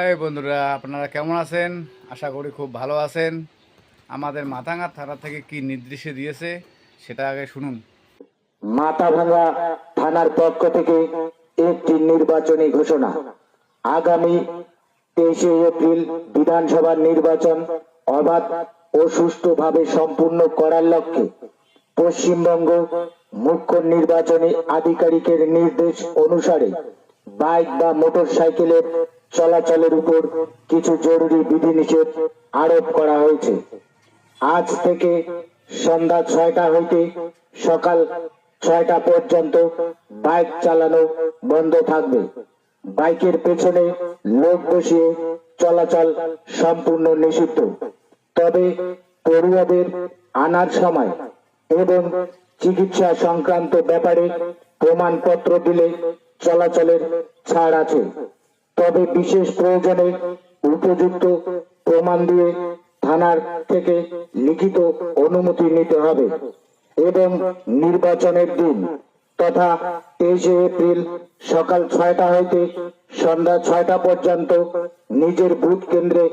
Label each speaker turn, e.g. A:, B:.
A: এই বন্ধুরা, আপনারা কেমন আছেন? আশা করি খুব ভালো আছেন। আমাদের মাথাঙ্গা থানা থেকে কি নির্দেশ দিয়েছে সেটা আগে শুনুন।
B: মাথাভাঙ্গা থানার পক্ষ থেকে একটি নির্বাচনী ঘোষণা। আগামী 23শে এপ্রিল বিধানসভা নির্বাচন অবাধ ও সুষ্ঠুভাবে সম্পূর্ণ করার লক্ষ্যে পশ্চিমবঙ্গ মুখ্য নির্বাচনী আধিকারিকের নির্দেশ অনুসারে বাইক বা মোটরসাইকেলের চলাচলের উপর কিছু জরুরি বিধিনিষেধ আরোপ করা হয়েছে। আজ থেকে সন্ধ্যা 6টা হইতে সকাল 6টা পর্যন্ত বাইক চালানো বন্ধ থাকবে। বাইকের পেছনে লোক বসিয়ে চলাচল সম্পূর্ণ নিষিদ্ধ। তবে পড়ুয়াদের আনার সময় এবং চিকিৎসা সংক্রান্ত ব্যাপারে প্রমাণপত্র দিলে চলাচলের ছাড় আছে। তবে বিশেষ প্রয়োজনে উপযুক্ত প্রমাণ দিয়ে থানার থেকে লিখিত অনুমতি নিতে হবে এবং নির্বাচনের দিন তথা 23শে এপ্রিল সকাল 6টা হইতে সন্ধ্যা 6টা পর্যন্ত নিজের বুথ কেন্দ্রে